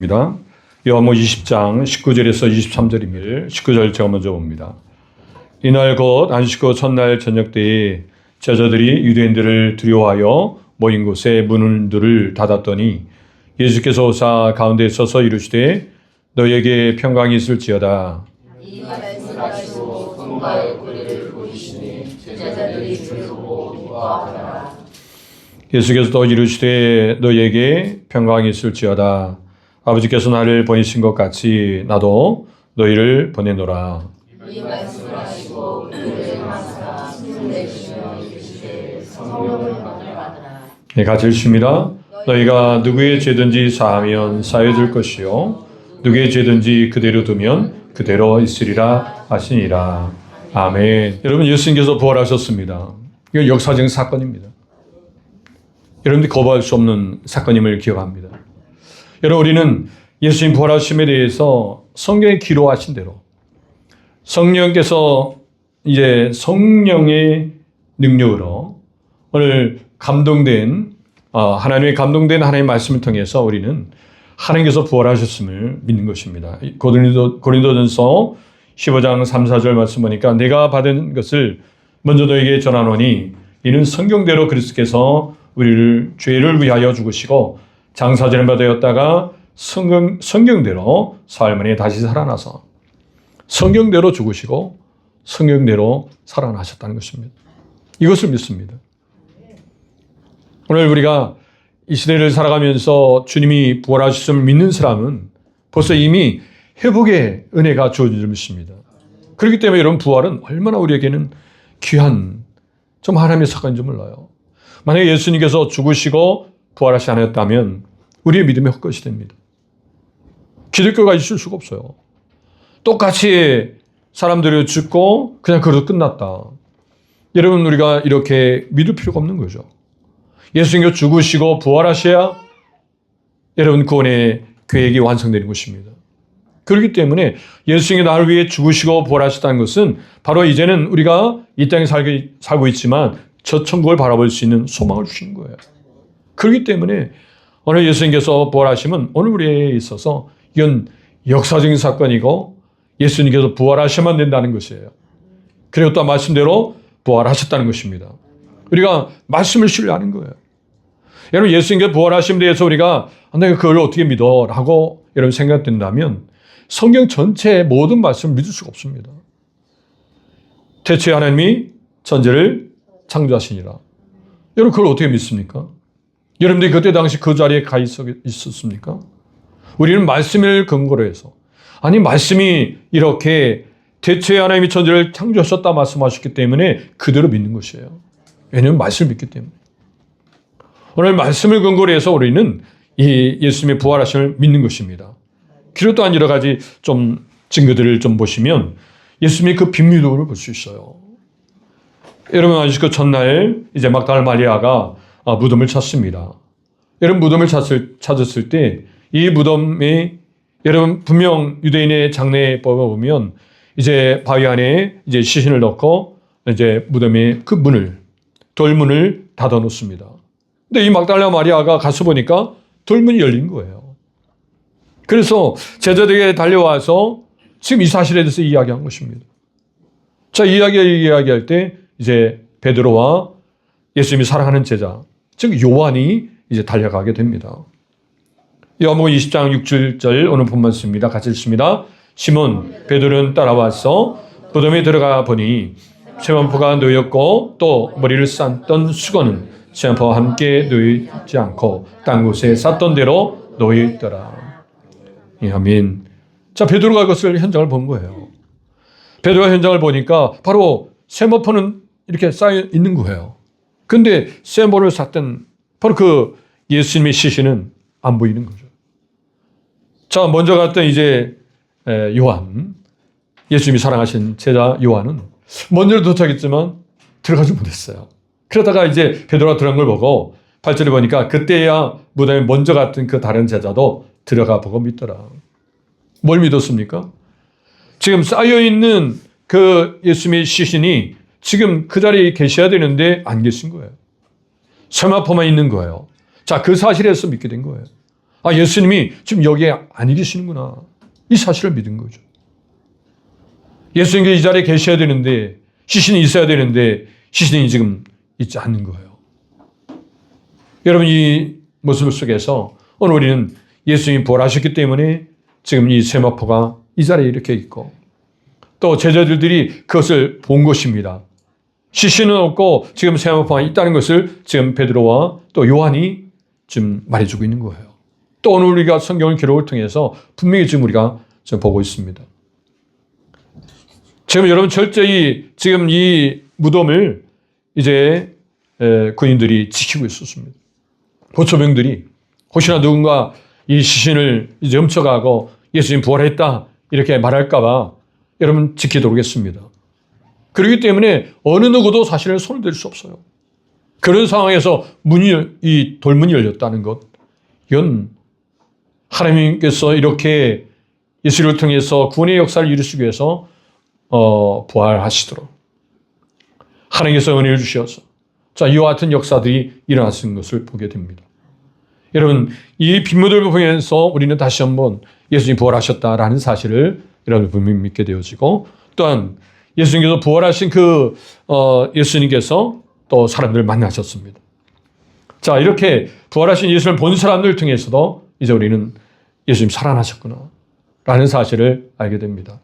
입니다. 요한복음 20장 19절에서 23절입니다. 19절 제가 먼저 봅니다. 이날 곧 안식 후 첫날 저녁 때에 제자들이 유대인들을 두려워하여 모인 곳에 문들을 닫았더니 예수께서 오사 가운데 서서 이르시되 너에게 평강이 있을지어다. 이 말씀하시고 손과 옆구리를 보이시니 제자들이 두려워하더라. 예수께서 또 이르시되 너에게 평강이 있을지어다. 아버지께서 나를 보내신 것 같이 나도 너희를 보내노라. 이 말씀을 하시고 우리를 마사 숨을 내쉬며 이르시되 성령을 받으라. 네, 같이 읽습니다. 너희가 누구의 죄든지 사하면 사해질 것이요 누구의 죄든지 그대로 두면 그대로 있으리라 하시니라. 아멘. 여러분, 예수님께서 부활하셨습니다. 이건 역사적인 사건입니다. 여러분들이 거부할 수 없는 사건임을 기억합니다. 여러분, 우리는 예수님 부활하심에 대해서 성경에 기록하신 대로 성령께서 이제 성령의 능력으로 오늘 감동된 하나님의 감동된 하나님의 말씀을 통해서 우리는 하나님께서 부활하셨음을 믿는 것입니다. 고린도전서 15장 3, 4절 말씀 보니까 내가 받은 것을 먼저 너에게 전하노니 이는 성경대로 그리스도께서 우리를 죄를 위하여 죽으시고 장사제를 받았다가 성경대로 사흘 만에 다시 살아나서 성경대로 죽으시고 성경대로 살아나셨다는 것입니다. 이것을 믿습니다. 오늘 우리가 이 시대를 살아가면서 주님이 부활하셨음을 믿는 사람은 벌써 이미 회복의 은혜가 주어진 줄 믿습니다. 그렇기 때문에 여러분, 부활은 얼마나 우리에게는 귀한 좀 하나님의 사건인 줄 몰라요. 만약에 예수님께서 죽으시고 부활하시지 않았다면 우리의 믿음이 헛것이 됩니다. 기독교가 있을 수가 없어요. 똑같이 사람들이 죽고 그냥 그래도 끝났다. 여러분, 우리가 이렇게 믿을 필요가 없는 거죠. 예수님께서 죽으시고 부활하셔야 여러분 구원의 계획이 완성되는 것입니다. 그렇기 때문에 예수님이 나를 위해 죽으시고 부활하셨다는 것은 바로 이제는 우리가 이 땅에 살고 있지만 저 천국을 바라볼 수 있는 소망을 주신 거예요. 그렇기 때문에 오늘 예수님께서 부활하시면 오늘 우리에 있어서 이건 역사적인 사건이고 예수님께서 부활하셔야만 된다는 것이에요. 그리고 또 말씀대로 부활하셨다는 것입니다. 우리가 말씀을 신뢰하는 거예요. 여러분, 예수님께서 부활하심에 대해서 우리가 내가 그걸 어떻게 믿어? 라고 여러분 생각된다면 성경 전체의 모든 말씀을 믿을 수가 없습니다. 대체 하나님이 천지를 창조하시니라. 여러분, 그걸 어떻게 믿습니까? 여러분들이 그때 당시 그 자리에 가 있었습니까? 우리는 말씀을 근거로 해서, 아니 말씀이 이렇게 대체 하나님이 천지를 창조하셨다 말씀하셨기 때문에 그대로 믿는 것이에요. 왜냐하면 말씀을 믿기 때문에. 오늘 말씀을 근거로 해서 우리는 이 예수님의 부활하심을 믿는 것입니다. 그리고 또한 여러 가지 좀 증거들을 좀 보시면 예수님의 그 빈미도를 볼 수 있어요. 여러분, 아직 그 첫날 이제 막달라 마리아가 무덤을 찾습니다. 여러분, 무덤을 찾았을 때 이 무덤에 여러분 분명 유대인의 장례법에 보면 이제 바위 안에 이제 시신을 넣고 이제 무덤에 그 문을 돌문을 닫아 놓습니다. 근데 이 막달라 마리아가 가서 보니까 돌문이 열린 거예요. 그래서 제자들에게 달려와서 지금 이 사실에 대해서 이야기한 것입니다. 자, 이야기할 때 이제 베드로와 예수님이 사랑하는 제자, 즉 요한이 이제 달려가게 됩니다. 요한복음 20장 6절 오늘 본 말씀입니다. 같이 읽습니다. 시몬 베드로는 따라와서 무덤에 들어가 보니 세마포가 놓였고 또 머리를 쌌던 수건은 세마포와 함께 놓이지 않고 딴 곳에 쌌던 대로 놓여있더라. 아멘. 자, 베드로가 그것을 현장을 본 거예요. 베드로가 현장을 보니까 바로 세마포는 이렇게 쌓여 있는 거예요. 근데 세마포를 쌌던 바로 그 예수님의 시신은 안 보이는 거죠. 자, 먼저 갔던 이제 요한, 예수님이 사랑하신 제자 요한은 먼저 도착했지만 들어가지 못했어요. 그러다가 이제 베드로가 들어간 걸 보고 8절에 보니까 그때야 무덤에 먼저 갔던 그 다른 제자도 들어가 보고 믿더라. 뭘 믿었습니까? 지금 쌓여있는 그 예수님의 시신이 지금 그 자리에 계셔야 되는데 안 계신 거예요. 세마포만 있는 거예요. 자, 그 사실에서 믿게 된 거예요. 아, 예수님이 지금 여기에 안 계시는구나. 이 사실을 믿은 거죠. 예수님이 이 자리에 계셔야 되는데, 시신이 있어야 되는데 시신이 지금 있지 않는 거예요. 여러분, 이 모습 속에서 오늘 우리는 예수님이 부활하셨기 때문에 지금 이 세마포가 이 자리에 이렇게 있고, 또 제자들이 그것을 본 것입니다. 시신은 없고 지금 세마포가 있다는 것을 지금 베드로와 또 요한이 지금 말해주고 있는 거예요. 또 오늘 우리가 성경 기록을 통해서 분명히 지금 우리가 지금 보고 있습니다. 지금 여러분, 철저히 지금 이 무덤을 이제 군인들이 지키고 있었습니다. 보초병들이 혹시나 누군가 이 시신을 이제 훔쳐가고 예수님 부활했다 이렇게 말할까봐 여러분 지키도록 했습니다. 그렇기 때문에 어느 누구도 사실은 손을 댈 수 없어요. 그런 상황에서 이 돌문이 열렸다는 것, 이건 하나님께서 이렇게 예수를 통해서 구원의 역사를 이루시기 위해서 부활하시도록 하나님께서 은혜를 주셔서 이와 같은 역사들이 일어났는 것을 보게 됩니다. 여러분, 이 빈무들을 보면서 우리는 다시 한번 예수님이 부활하셨다라는 사실을 여러분 분명히 믿게 되어지고, 또한 예수님께서 부활하신 예수님께서 또 사람들을 만나셨습니다. 자, 이렇게 부활하신 예수를 본 사람들 통해서도 이제 우리는 예수님 살아나셨구나 라는 사실을 알게 됩니다.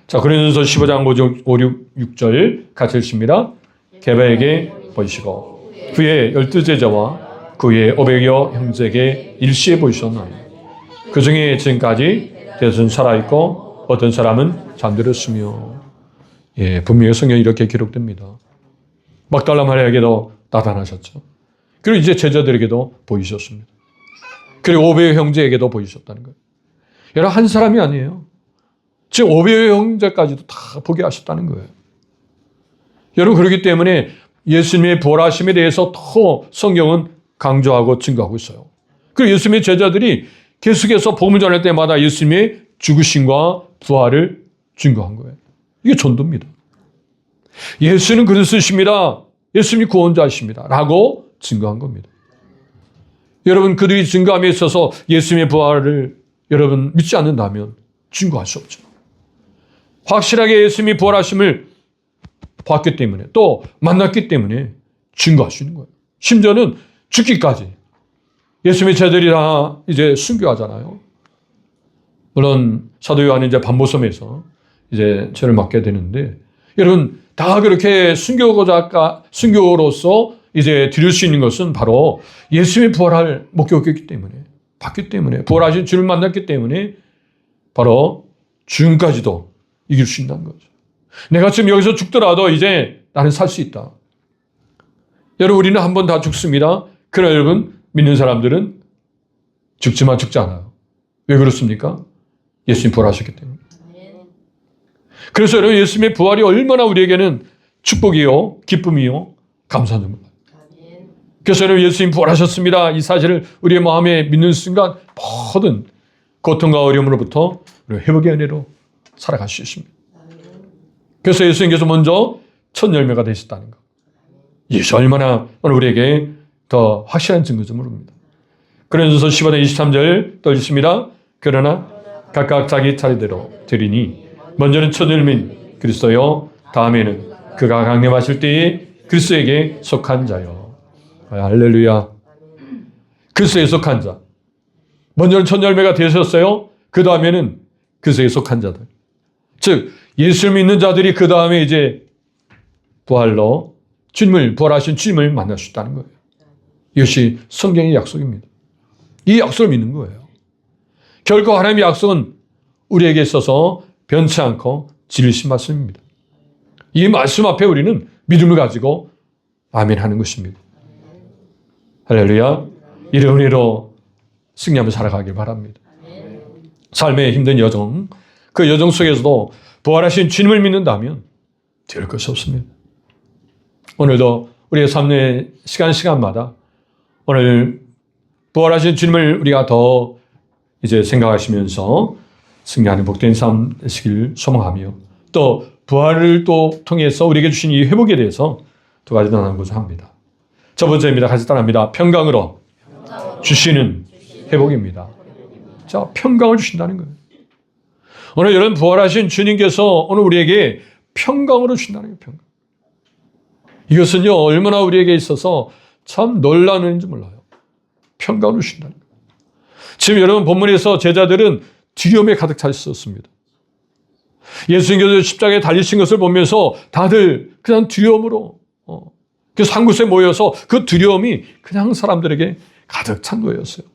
자, 고린도서 15장 5, 6, 6절 같이 읽습니다. 게바에게 보이시고 그의 12제자와 그의 500여 형제에게 일시에 보이셨나니 그 중에 지금까지 대부분 살아있고 어떤 사람은 잠들었으며, 분명히 성경에 이렇게 기록됩니다. 막달라 마리아에게도 나타나셨죠. 그리고 이제 제자들에게도 보이셨습니다. 그리고 500여 형제에게도 보이셨다는 거예요. 여러분, 한 사람이 아니에요. 지금 500여 형제까지도 다 보게 하셨다는 거예요. 여러분, 그렇기 때문에 예수님의 부활하심에 대해서 더 성경은 강조하고 증거하고 있어요. 그리고 예수님의 제자들이 계속해서 복음을 전할 때마다 예수님의 죽으심과 부활을 증거한 거예요. 이게 전도입니다. 예수는 그리스도십니다. 예수님이 구원자이십니다. 라고 증거한 겁니다. 여러분, 그들이 증거함에 있어서 예수님의 부활을 여러분 믿지 않는다면 증거할 수 없죠. 확실하게 예수님이 부활하심을 봤기 때문에, 또 만났기 때문에 증거할 수 있는 거예요. 심지어는 죽기까지. 예수님의 제자들이 다 이제 순교하잖아요. 물론 사도 요한은 이제 반모섬에서 이제 죄를 맡게 되는데, 여러분 다 그렇게 순교로서 이제 드릴 수 있는 것은 바로 예수님의 부활을 목격했기 때문에, 봤기 때문에, 부활하신 주를 만났기 때문에 바로 죽음까지도 이길 수 있다는 거죠. 내가 지금 여기서 죽더라도 이제 나는 살 수 있다. 여러분, 우리는 한 번 다 죽습니다. 그러나 여러분, 믿는 사람들은 죽지만 죽지 않아요. 왜 그렇습니까? 예수님 부활하셨기 때문에. 그래서 여러분, 예수님의 부활이 얼마나 우리에게는 축복이요, 기쁨이요, 감사하는 겁니다. 그래서 여러분, 예수님 부활하셨습니다. 이 사실을 우리의 마음에 믿는 순간 모든 고통과 어려움으로부터 회복의 은혜로 살아갈 수 있습니다. 그래서 예수님께서 먼저 첫 열매가 되셨다는 것. 이것이 얼마나 오늘 우리에게 더 확실한 증거죠 모릅니다. 고린도서 15장 23절 또 읽습니다. 그러나 각각 자기 차례대로 드리니 먼저는 첫 열매인 그리스도요, 다음에는 그가 강림하실 때에 그리스도에게 속한 자요. 할렐루야. 그리스도에 속한 자. 먼저는 첫 열매가 되셨어요. 그 다음에는 그리스도에 속한 자들. 즉 예수를 믿는 자들이 그 다음에 이제 부활로 부활하신 주님을 만날 수 있다는 거예요. 이것이 성경의 약속입니다. 이 약속을 믿는 거예요. 결코 하나님의 약속은 우리에게 있어서 변치 않고 진리신 말씀입니다. 이 말씀 앞에 우리는 믿음을 가지고 아멘 하는 것입니다. 할렐루야. 이런 은혜로 승리하며 살아가길 바랍니다. 삶의 힘든 여정, 그 여정 속에서도 부활하신 주님을 믿는다면 될 것이 없습니다. 오늘도 우리의 삶의 시간마다 오늘 부활하신 주님을 우리가 더 이제 생각하시면서 승리하는 복된 삶 되시길 소망하며, 또 부활을 또 통해서 우리에게 주신 이 회복에 대해서 두 가지 나누고자 합니다. 첫 번째입니다. 같이 따라합니다. 평강으로 주시는 회복입니다. 자, 평강을 주신다는 거예요. 오늘 이런 부활하신 주님께서 오늘 우리에게 평강으로 주신다는 거예요. 평강. 이것은요, 얼마나 우리에게 있어서 참 놀라운 일인지 몰라요. 평강으로 주신다는 거예요. 지금 여러분 본문에서 제자들은 두려움에 가득 차 있었습니다. 예수님께서 십자가에 달리신 것을 보면서 다들 그냥 두려움으로 그래서 한 곳에 모여서 그 두려움이 그냥 사람들에게 가득 찬 거였어요.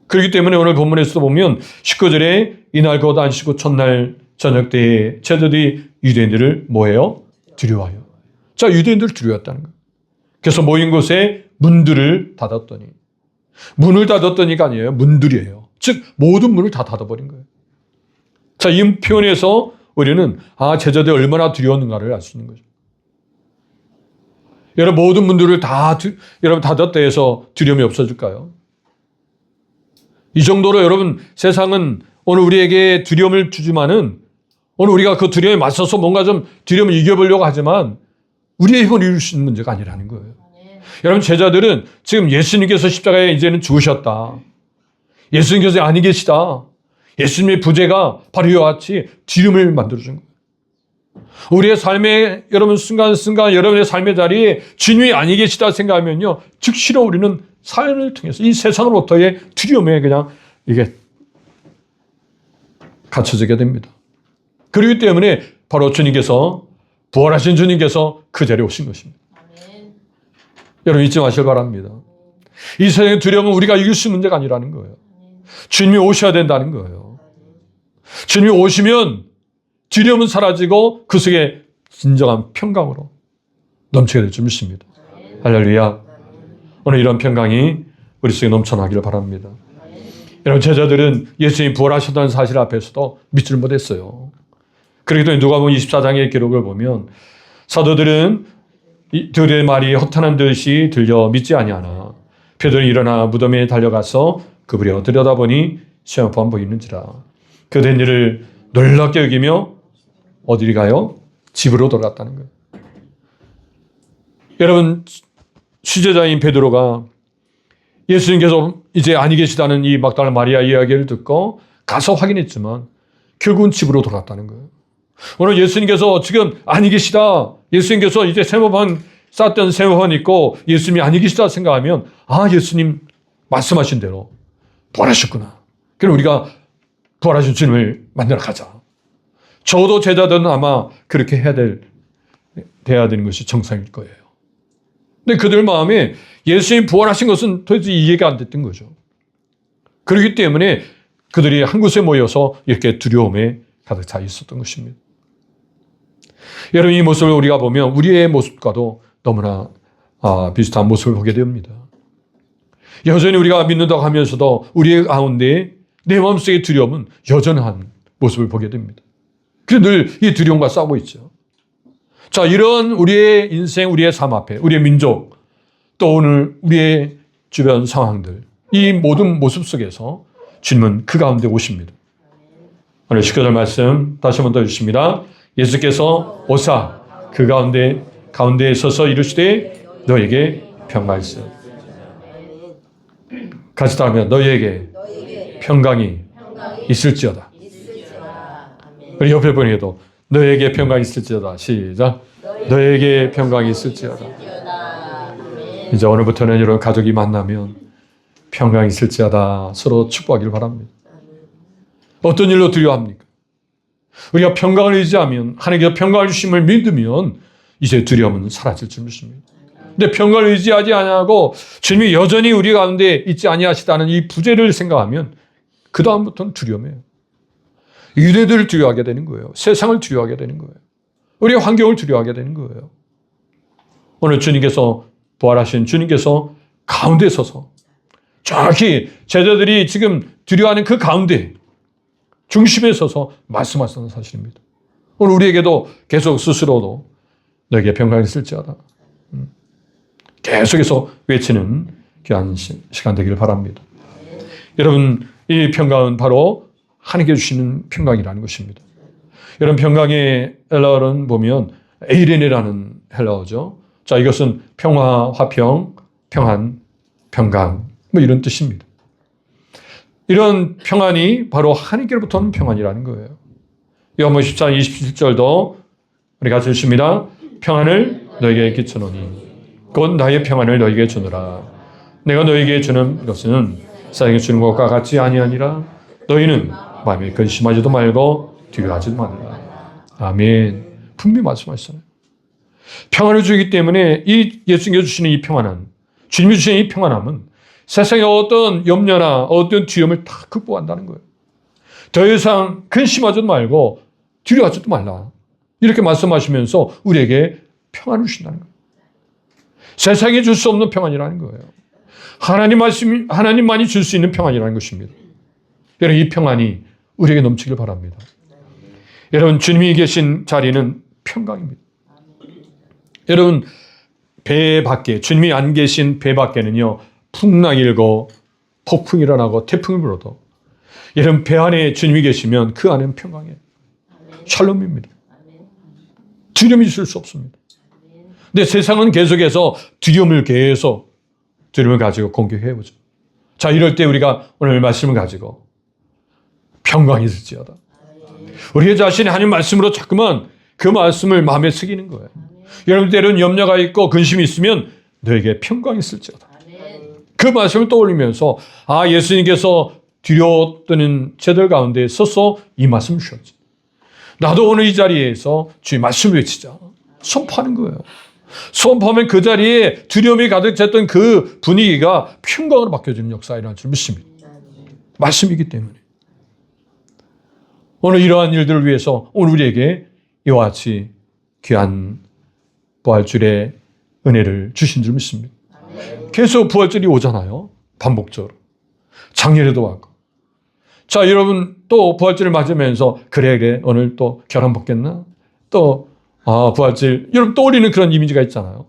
그렇기 때문에 오늘 본문에서도 보면 19절에 이날 곧 안식 후 첫날 저녁 때에 제자들이 유대인들을 뭐해요? 두려워하여. 자, 유대인들 두려웠다는 거예요. 그래서 모인 곳에 문들을 닫았더니, 문을 닫았더니가 아니에요. 문들이에요. 즉 모든 문을 다 닫아버린 거예요. 자, 이 표현에서 우리는 제자들이 얼마나 두려웠는가를 알 수 있는 거죠. 여러분 모든 문들을 다 여러분 닫았다 해서 두려움이 없어질까요? 이 정도로 여러분 세상은 오늘 우리에게 두려움을 주지만은 오늘 우리가 그 두려움에 맞서서 뭔가 좀 두려움을 이겨보려고 하지만 우리의 힘을 이룰 수 있는 문제가 아니라는 거예요. 여러분 제자들은 지금 예수님께서 십자가에 이제는 죽으셨다. 예수님께서 아니 계시다. 예수님의 부재가 바로 이와 같이 두려움을 만들어준 거예요. 우리의 삶의 여러분 순간순간 여러분의 삶의 자리에 주님이 아니 계시다 생각하면요. 즉시로 우리는 삶을 통해서 이 세상으로부터의 두려움에 그냥 이게 갇혀지게 됩니다. 그렇기 때문에 바로 주님께서 부활하신 주님께서 그 자리에 오신 것입니다. 여러분 잊지 마시길 바랍니다. 이 세상의 두려움은 우리가 이길 수 있는 문제가 아니라는 거예요. 주님이 오셔야 된다는 거예요. 주님이 오시면 두려움은 사라지고 그 속에 진정한 평강으로 넘치게 될 줄 믿습니다. 할렐루야. 오늘 이런 평강이 우리 속에 넘쳐나기를 바랍니다. 여러분 제자들은 예수님이 부활하셨다는 사실 앞에서도 믿지를 못했어요. 그렇기 때문에 누가복음 24장의 기록을 보면 사도들은 들의 말이 허탄한 듯이 들려 믿지 아니하나 베드로는 일어나 무덤에 달려가서 그부려 들여다보니 시험판 보이는지라. 그 된 일을 놀랍게 여기며 어디로 가요? 집으로 돌아갔다는 거예요. 여러분 수제자인 베드로가 예수님께서 이제 아니 계시다는 이 막달라 마리아 이야기를 듣고 가서 확인했지만 결국은 집으로 돌아갔다는 거예요. 오늘 예수님께서 지금 아니 계시다. 예수님께서 이제 세모판 쌓았던 세모판 있고 예수님이 아니 계시다 생각하면 예수님 말씀하신 대로 부활하셨구나. 그럼 우리가 부활하신 주님을 만나러 가자. 적어도 제자들은 아마 그렇게 돼야 되는 것이 정상일 거예요. 근데 그들 마음에 예수님 부활하신 것은 도대체 이해가 안 됐던 거죠. 그렇기 때문에 그들이 한 곳에 모여서 이렇게 두려움에 가득 차 있었던 것입니다. 여러분 이 모습을 우리가 보면 우리의 모습과도 너무나 비슷한 모습을 보게 됩니다. 여전히 우리가 믿는다고 하면서도 우리의 가운데 내 마음속의 두려움은 여전한 모습을 보게 됩니다. 그래서 늘 이 두려움과 싸우고 있죠. 자, 이런 우리의 인생, 우리의 삶 앞에, 우리의 민족, 또 오늘 우리의 주변 상황들, 이 모든 모습 속에서 주님은 그 가운데 오십니다. 오늘 19절 말씀 다시 한번 더 주십니다. 예수께서 오사 그 가운데에 서서 이르시되 너에게 평강이 있어. 같이 따르면 너에게 평강이 있을지어다. 우리 옆에 분에게도 너에게 평강이 있을지어다. 시작. 너에게 평강이 있을지어다. 이제 오늘부터는 여러분 가족이 만나면 평강이 있을지어다. 서로 축복하기를 바랍니다. 어떤 일로 두려워합니까? 우리가 평강을 의지하면 하나님께서 평강을 주심을 믿으면 이제 두려움은 사라질 줄 믿습니다. 근데 평강을 의지하지 아니하고 주님이 여전히 우리 가운데 있지 아니하시다는 이 부재를 생각하면 그 다음부터는 두려움이에요. 유대들을 두려워하게 되는 거예요. 세상을 두려워하게 되는 거예요. 우리의 환경을 두려워하게 되는 거예요. 오늘 주님께서 부활하신 주님께서 가운데 서서 정확히 제자들이 지금 두려워하는 그 가운데 중심에 서서 말씀하시는 사실입니다. 오늘 우리에게도 계속 스스로도 너에게 평강이 있을지어다. 계속해서 외치는 귀한 시간 되기를 바랍니다. 여러분 이 평강은 바로 하나님께 주시는 평강이라는 것입니다. 여러분 평강의 헬라어는 보면 에이렌이라는 헬라어죠. 자, 이것은 평화, 화평, 평안, 평강 뭐 이런 뜻입니다. 이런 평안이 바로 하나님께로부터 오는 평안이라는 거예요. 요한복음 14장 27절도 우리 같이 읽습니다. 평안을 너에게 끼쳐노니 곧 나의 평안을 너에게 주노라. 내가 너에게 주는 것은 세상에 주는 것과 같이 아니하니라. 너희는 마음에 근심하지도 말고 두려워하지도 말라. 아멘. 분명히 말씀하시잖아요. 평안을 주기 때문에 이 예수님께서 주시는 이 평안함, 주님이 주시는 이 평안함은 세상의 어떤 염려나 어떤 두려움을 다 극복한다는 거예요. 더 이상 근심하지도 말고 두려워하지도 말라. 이렇게 말씀하시면서 우리에게 평안을 주신다는 거예요. 세상에 줄 수 없는 평안이라는 거예요. 하나님만이 줄 수 있는 평안이라는 것입니다. 여러분, 이 평안이 우리에게 넘치길 바랍니다. 여러분, 주님이 계신 자리는 평강입니다. 여러분, 배 밖에, 주님이 안 계신 배 밖에는요, 풍랑이 일고 폭풍이 일어나고 태풍이 불어도 여러분, 배 안에 주님이 계시면 그 안에는 평강이에요. 샬롬입니다. 두려움이 있을 수 없습니다. 근데 세상은 계속해서 두려움을 가지고 공격해보죠. 자, 이럴 때 우리가 오늘 말씀을 가지고 평강이 있을지어다. 우리 자신이 하나님 말씀으로 자꾸만 그 말씀을 마음에 새기는 거예요. 여러분, 때로는 염려가 있고 근심이 있으면 너에게 평강이 있을지어다. 그 말씀을 떠올리면서 예수님께서 두려웠던 제들 가운데 서서 이 말씀을 주셨지. 나도 오늘 이 자리에서 주의 말씀을 외치자. 선포하는 거예요. 선포하면 그 자리에 두려움이 가득 찼던 그 분위기가 평강으로 바뀌어지는 역사가 일어날 줄 믿습니다. 말씀이기 때문에. 오늘 이러한 일들을 위해서 오늘 우리에게 이와 같이 귀한 부활주일의 은혜를 주신 줄 믿습니다. 계속 부활절이 오잖아요. 반복적으로. 작년에도 왔고. 자, 여러분 또 부활절을 맞으면서 그래 오늘 또 결혼 받겠나? 또 부활절 여러분 떠올리는 그런 이미지가 있잖아요.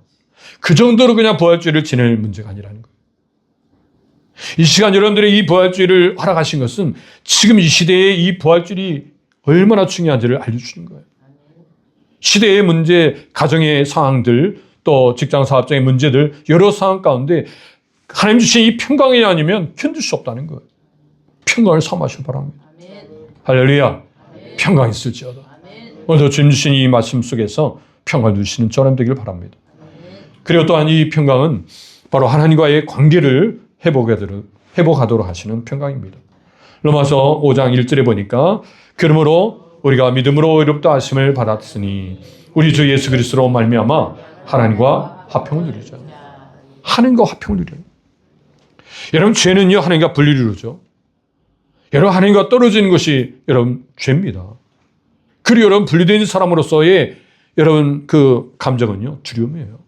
그 정도로 그냥 부활절을 지낼 문제가 아니라는 거예요. 이 시간 여러분들의 이 부활절을 허락하신 것은 지금 이 시대에 이 부활절이 얼마나 중요한지를 알려주시는 거예요. 시대의 문제, 가정의 상황들, 또 직장 사업장의 문제들, 여러 상황 가운데 하나님 주신 이 평강이 아니면 견딜 수 없다는 거예요. 평강을 삼으시기 바랍니다. 할렐루야. 평강이 있을지어다. 오늘도 주님 주신 이 말씀 속에서 평강을 누리시는 저는 되길 바랍니다. 그리고 또한 이 평강은 바로 하나님과의 관계를 회복하도록 하시는 평강입니다. 로마서 5장 1절에 보니까 그러므로 우리가 믿음으로 의롭다 하심을 받았으니 우리 주 예수 그리스도로 말미암아 하나님과 화평을 누리자. 하나님과 화평을 누려요. 여러분, 죄는요 하나님과 분리를 이루죠. 여러분, 하나님과 떨어지는 것이 여러분 죄입니다. 그리고 여러분 분리된 사람으로서의 여러분 그 감정은요 두려움이에요.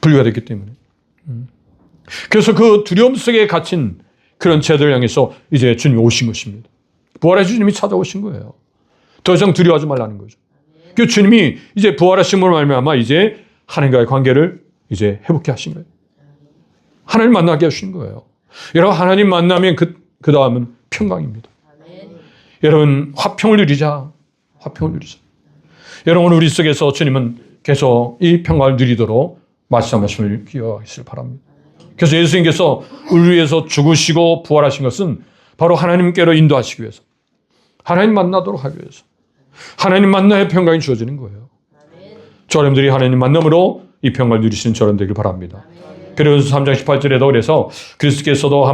분리가 됐기 때문에. 그래서 그 두려움 속에 갇힌 그런 죄들 향해서 이제 주님이 오신 것입니다. 부활의 주님이 찾아오신 거예요. 더 이상 두려워하지 말라는 거죠. 그 주님이 이제 부활하심으로 말미암아 이제 하나님과의 관계를 이제 회복해 하신 거예요. 하나님 만나게 하신 거예요. 여러분, 하나님 만나면 그 다음은 평강입니다. 여러분, 화평을 누리자. 화평을 누리자. 여러분, 우리 속에서 주님은 계속 이 평강을 누리도록 말씀을 기억하시길 바랍니다. 그래서 예수님께서 우리 위해서 죽으시고 부활하신 것은 바로 하나님께로 인도하시기 위해서, 하나님 만나도록 하기 위해서, 하나님 만나야 평강이 주어지는 거예요. 저러분들이 하나님 만남으로 이 평강을 누리시는 저런 되길 바랍니다. 베드로전서 3장 18절에도 그래서 그리스도께서도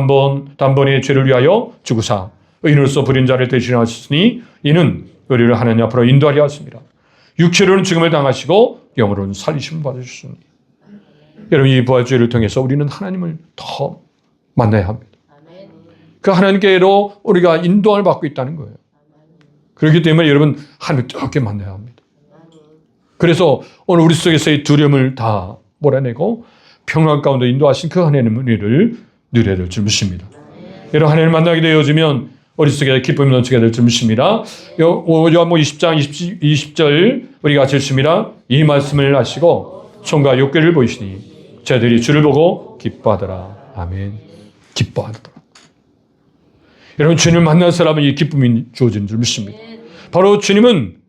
단번에 죄를 위하여 죽으사 의인으로서 부린 자를 대신하셨으니 이는 우리를 하나님 앞으로 인도하려 하십니다. 육체로는 죽음을 당하시고 영으로는 살리심을 받으셨으니. 여러분, 이 부활주의를 통해서 우리는 하나님을 더 만나야 합니다. 그 하나님께로 우리가 인도함을 받고 있다는 거예요. 그렇기 때문에 여러분, 하나님을 뜨겁게 만나야 합니다. 그래서 오늘 우리 속에서의 두려움을 다 몰아내고 평강 가운데 인도하신 그 하나님의 은혜를 누려야 될 줄 믿습니다. 여러분, 하나님을 만나게 되어지면 우리 속에 기쁨이 넘치게 될 줄 믿습니다. 요한복음 20장 20절 우리가 같이 읽습니다. 이 말씀을 하시고 손과 욕궤를 보이시니 저들이 주를 보고 기뻐하더라. 아멘. 기뻐하더라. 여러분, 주님을 만난 사람은 이 기쁨이 주어지는 줄 믿습니다. 바로 주님은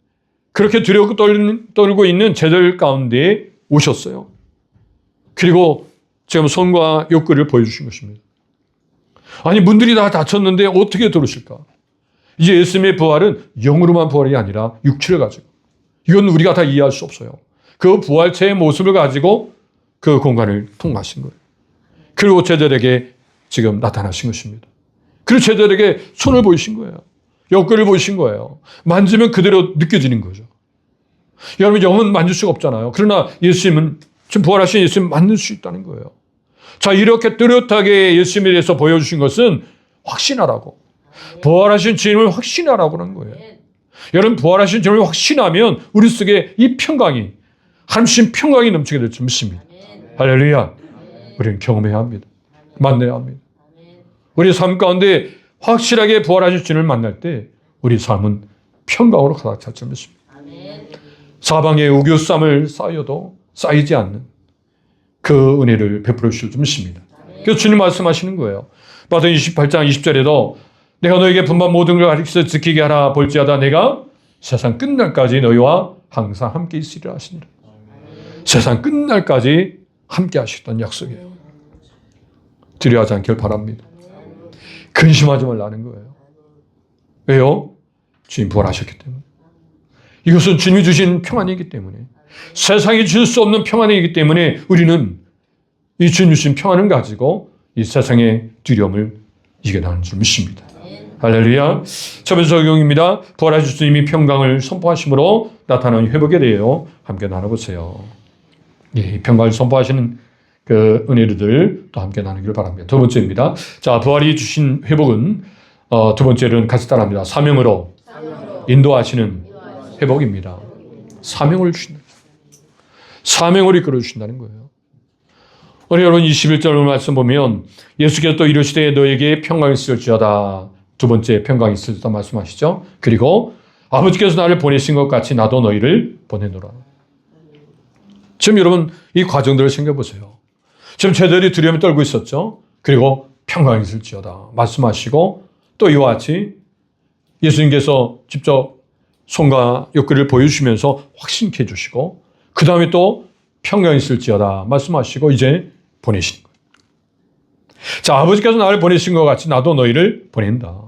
그렇게 두려워 떨고 있는 제들 가운데 오셨어요. 그리고 지금 손과 욕구를 보여주신 것입니다. 아니 문들이 다 닫혔는데 어떻게 들어오실까? 이제 예수님의 부활은 영으로만 부활이 아니라 육체를 가지고, 이건 우리가 다 이해할 수 없어요. 그 부활체의 모습을 가지고 그 공간을 통과하신 거예요. 그리고 제자들에게 지금 나타나신 것입니다. 그리고 제자들에게 손을 보이신 거예요. 옆구리를 보이신 거예요. 만지면 그대로 느껴지는 거죠. 여러분, 영은 만질 수가 없잖아요. 그러나 예수님은, 지금 부활하신 예수님 만질 수 있다는 거예요. 자, 이렇게 뚜렷하게 예수님에 대해서 보여주신 것은 확신하라고. 부활하신 주님을 확신하라고 하는 거예요. 여러분, 부활하신 주님을 확신하면 우리 속에 이 평강이, 하나님 평강이 넘치게 될 줄 믿습니다. 할렐루야. 우리는 경험해야 합니다. 만나야 합니다. 우리 삶 가운데 확실하게 부활하신 주님을 만날 때 우리 삶은 평강으로 가득 찰 줄 믿습니다. 사방에 우겨쌈을 쌓여도 쌓이지 않는 그 은혜를 베풀어 주실 줄 믿습니다. 그래서 주님 말씀하시는 거예요. 마태복음 28장 20절에도 내가 너에게 분반 모든 걸 가르쳐 지키게 하라. 볼지어다 내가 세상 끝날까지 너희와 항상 함께 있으리라 하시니라. 세상 끝날까지 함께 하시겠다는 약속이에요. 두려워하지 않길 바랍니다. 근심하지 말라는 거예요. 왜요? 주님 부활하셨기 때문에. 이것은 주님이 주신 평안이기 때문에, 세상이 줄 수 없는 평안이기 때문에 우리는 이 주님 주신 평안을 가지고 이 세상의 두려움을 이겨나가는 줄 믿습니다. 할렐루야. 첫 번째 적용입니다. 부활하신 주님이 평강을 선포하심으로 나타나는 회복에 대해서 함께 나눠보세요. 이 평강을 선포하시는 그 은혜들 또 함께 나누기를 바랍니다. 두 번째입니다. 자, 부활이 주신 회복은 두 번째는 같이 따라합니다. 사명으로 인도하시는 회복입니다. 사명을 주신다. 사명을 이끌어 주신다는 거예요. 오늘 여러분 21절 말씀 보면 예수께서 또 이르시되 너에게 평강이 있을지어다. 두 번째 평강이 있을지어다 말씀하시죠. 그리고 아버지께서 나를 보내신 것 같이 나도 너희를 보내노라. 지금 여러분 이 과정들을 생각해 보세요. 지금 제자들이 두려움에 떨고 있었죠. 그리고 평강이 있을지어다 말씀하시고 또 이와 같이 예수님께서 직접 손과 옆구리를 보여주시면서 확신케 해주시고 그 다음에 또 평강이 있을지어다 말씀하시고 이제 보내신 거예요. 자, 아버지께서 나를 보내신 것 같이 나도 너희를 보낸다.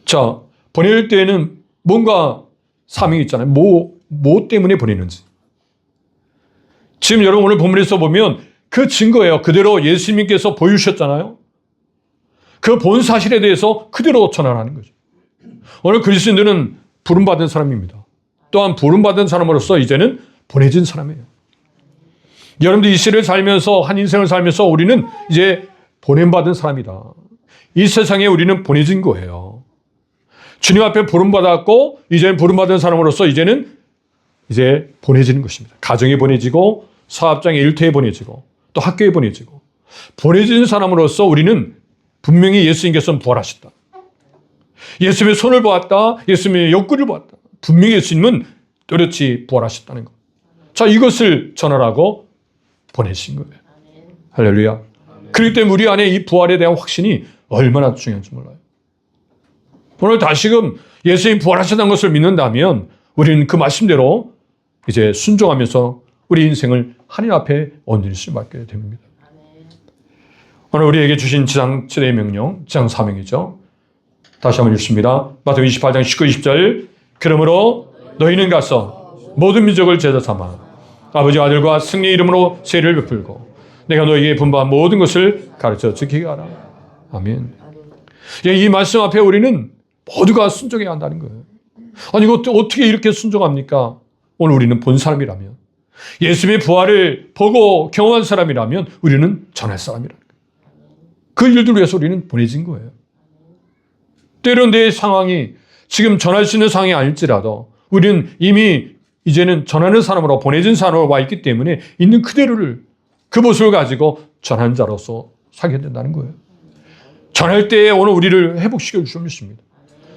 자, 보낼 때에는 뭔가 사명이 있잖아요. 뭐 때문에 보내는지. 지금 여러분 오늘 본문에서 보면 그 증거예요. 그대로 예수님께서 보여주셨잖아요. 그 본 사실에 대해서 그대로 전환하는 거죠. 오늘 그리스도인들은 부름받은 사람입니다. 또한 부름받은 사람으로서 이제는 보내진 사람이에요. 여러분들 이 시를 살면서 한 인생을 살면서 우리는 이제 보냄받은 사람이다. 이 세상에 우리는 보내진 거예요. 주님 앞에 부름받았고 이제는 부름받은 사람으로서 이제는 이제 보내지는 것입니다. 가정에 보내지고 사업장에 일터에 보내지고 또 학교에 보내지고 보내진 사람으로서 우리는 분명히 예수님께서는 부활하셨다. 예수님의 손을 보았다. 예수님의 옆구리를 보았다. 분명히 예수님은 또렷이 부활하셨다는 것. 자, 이것을 전하라고 보내신 거예요. 할렐루야. 그렇기 때문에 우리 안에 이 부활에 대한 확신이 얼마나 중요한지 몰라요. 오늘 다시금 예수님 부활하셨다는 것을 믿는다면 우리는 그 말씀대로 이제 순종하면서 우리 인생을 하나님 앞에 얹을 수 있게 됩니다. 오늘 우리에게 주신 지상 최대의 명령, 지상 사명이죠. 다시 한번 읽습니다. 마태복음 28장 19, 20절. 그러므로 너희는 가서 모든 민족을 제자 삼아 아버지와 아들과 성령의 이름으로 세례를 베풀고 내가 너희에게 분부한 모든 것을 가르쳐 지키게 하라. 아멘. 이 말씀 앞에 우리는 모두가 순종해야 한다는 거예요. 아니 이거 어떻게 이렇게 순종합니까? 오늘 우리는 본 사람이라면 예수님의 부활을 보고 경험한 사람이라면 우리는 전할 사람이라는 거예요. 그 일들을 위해서 우리는 보내진 거예요. 때론 내 상황이 지금 전할 수 있는 상황이 아닐지라도 우리는 이미 이제는 전하는 사람으로 보내진 사람으로 와 있기 때문에 있는 그대로를 그 모습을 가지고 전하는 자로서 살게 된다는 거예요. 전할 때에 오늘 우리를 회복시켜 주십니다.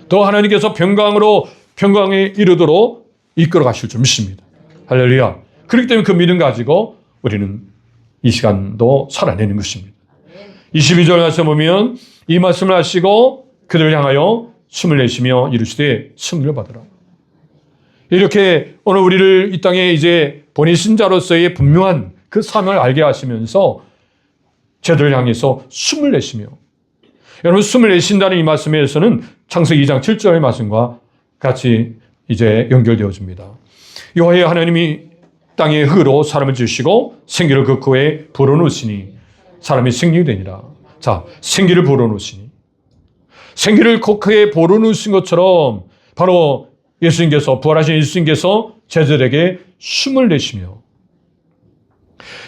더 하나님께서 평강에 이르도록 이끌어 가실 줄 믿습니다. 할렐루야. 그렇기 때문에 그 믿음 가지고 우리는 이 시간도 살아내는 것입니다. 22절 말씀 보면 이 말씀을 하시고 그들을 향하여 숨을 내쉬며 이르시되 승리를 받으라. 이렇게 오늘 우리를 이 땅에 이제 보내신 자로서의 분명한 그 사명을 알게 하시면서 제자들을 향해서 숨을 내쉬며, 여러분 숨을 내쉰다는 이 말씀에서는 창세기 2장 7절의 말씀과 같이 이제 연결되어집니다. 여호와 하나님이 땅의 흙으로 사람을 지으시고 생기를 그 코에 불어넣으시니 사람이 생명이 되니라. 자, 생기를 불어넣으시니, 생기를 코에 불어넣으신 것처럼 바로 예수님께서, 부활하신 예수님께서 제자들에게 숨을 내쉬며,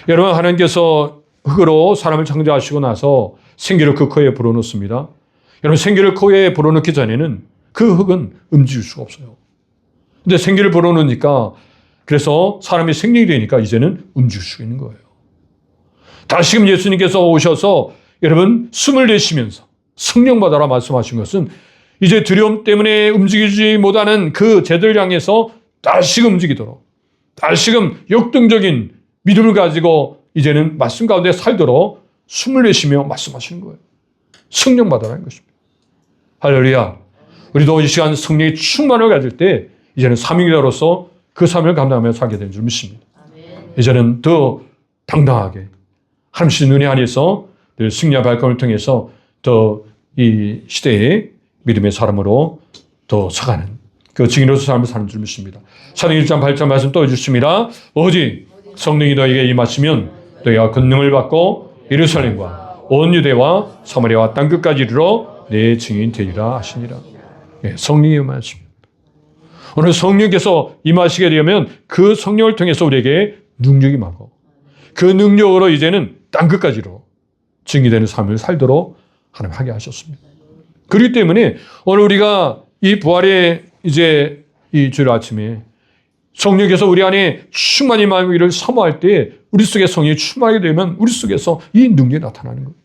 여러분 하나님께서 흙으로 사람을 창조하시고 나서 생기를 그 코에 불어넣습니다. 여러분 생기를 코에 불어넣기 전에는 그 흙은 움직일 수가 없어요. 근데 생기를 불어넣으니까, 그래서 사람이 생명이 되니까 이제는 움직일 수 있는 거예요. 다시금 예수님께서 오셔서 여러분 숨을 내쉬면서 성령 받아라 말씀하신 것은 이제 두려움 때문에 움직이지 못하는 그 제자들을 향해서 다시금 움직이도록, 다시금 역동적인 믿음을 가지고 이제는 말씀 가운데 살도록 숨을 내쉬며 말씀하시는 거예요. 성령 받아라는 것입니다. 할렐루야. 우리도 이 시간 성령의 충만을 가질 때 이제는 사명자로서 그 사명을 감당하며 살게 되는 줄 믿습니다. 이제는 더 당당하게 하나님 눈에 안에서 늘 승리와 발걸음을 통해서 더 이 시대의 믿음의 사람으로 더 서가는 그 증인으로서 삶을 사는 줄 믿습니다. 사도행 1장 8절 말씀 또 해주십니다. 오직 성령이 너에게 임하시면 너희가 권능을 받고 예루살렘과 온 유대와 사마리아와 땅끝까지 이르러 내 증인이 되리라 하시니라. 예, 성령이 임하십니다. 오늘 성령께서 임하시게 되면 그 성령을 통해서 우리에게 능력이 임하고, 그 능력으로 이제는 땅끝까지로 증인되는 삶을 살도록 하나님 하게 하셨습니다. 그렇기 때문에 오늘 우리가 이 부활의 이제 이 주일 아침에 성령께서 우리 안에 충만히 임하기를 사모할 때 우리 속에 성령이 충만하게 되면 우리 속에서 이 능력이 나타나는 거예요.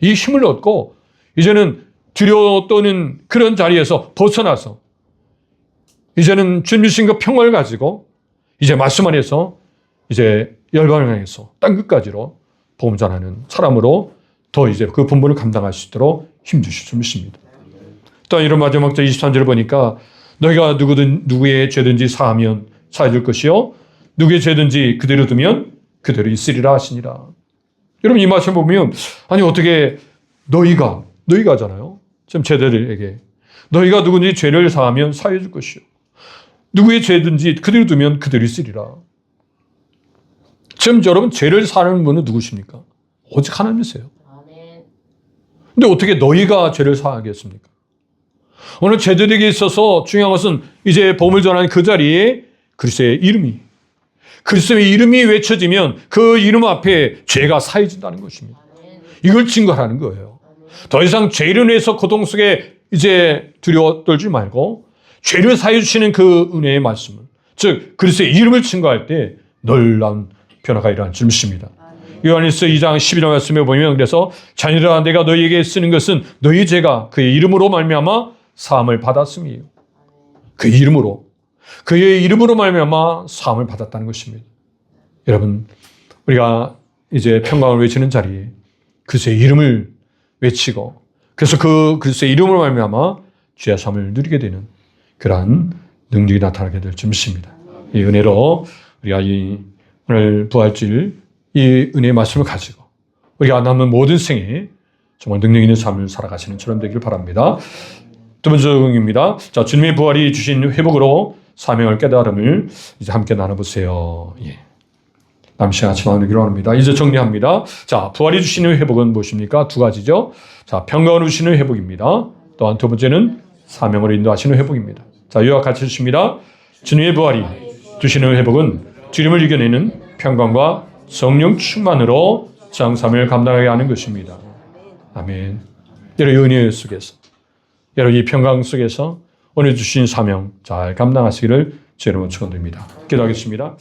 이 힘을 얻고 이제는 두려워 떠는 그런 자리에서 벗어나서 이제는 주님이신 그 평화를 가지고 이제 말씀 안에서 이제 열방을 향해서 땅끝까지로 복음 전하는 사람으로 더 이제 그 본분을 감당할 수 있도록 힘주실 줄 믿습니다. 또 이런 마지막 절 23절을 보니까 너희가 누구의 죄든지 사하면 사해줄 것이요 누구의 죄든지 그대로 두면 그대로 있으리라 하시니라. 여러분 이 말씀 보면 아니 어떻게 너희가잖아요. 지금 제자들에게 너희가 누구든지 죄를 사하면 사해줄 것이요 누구의 죄든지 그대로 두면 그대로 있으리라. 지금 여러분 죄를 사는 분은 누구십니까? 오직 하나님이세요. 근데 어떻게 너희가 죄를 사하겠습니까? 오늘 제자들에게 있어서 중요한 것은 이제 복음을 전하는 그 자리에 그리스도의 이름이 외쳐지면 그 이름 앞에 죄가 사해진다는 것입니다. 이걸 증거하는 거예요. 더 이상 죄로 인해서 고통 속에 이제 두려워 떨지 말고 죄를 사해 주시는 그 은혜의 말씀을, 즉 그리스도의 이름을 증거할 때 놀라운 변화가 일어날 줄 믿습니다. 요한일서 2장 11절 말씀에 보면 그래서 자녀들아 내가 너희에게 쓰는 것은 너희 죄가 그의 이름으로 말미암아 사함을 받았음이에요. 그의 이름으로 말미암아 사함을 받았다는 것입니다. 여러분 우리가 이제 평강을 외치는 자리에 그리스도의 이름을 외치고 그래서 그 그리스도의 이름으로 말미암아 죄의 사함을 누리게 되는 그러한 능력이 나타나게 될 줄 믿습니다. 이 은혜로 우리가 이 오늘 부활주일 이 은혜의 말씀을 가지고 우리가 남은 모든 생에 정말 능력 있는 삶을 살아가시는 처럼 되기를 바랍니다. 두 번째 적용입니다. 자, 주님의 부활이 주신 회복으로 사명을 깨달음을 이제 함께 나눠보세요. 예. 남시 같이 나누기로 합니다. 이제 정리합니다. 자, 부활이 주시는 회복은 무엇입니까? 두 가지죠. 자, 평강을 주시는 회복입니다. 또한 두 번째는 사명을 인도하시는 회복입니다. 자, 요약 같이 주십니다. 주님의 부활이 주시는 회복은 두려움을 이겨내는 평강과 성령 충만으로 장사명을 감당하게 하는 것입니다. 아멘. 여러분 은혜 속에서, 여러분 이 평강 속에서 오늘 주신 사명 잘 감당하시기를 주의 이름으로 축원드립니다. 기도하겠습니다.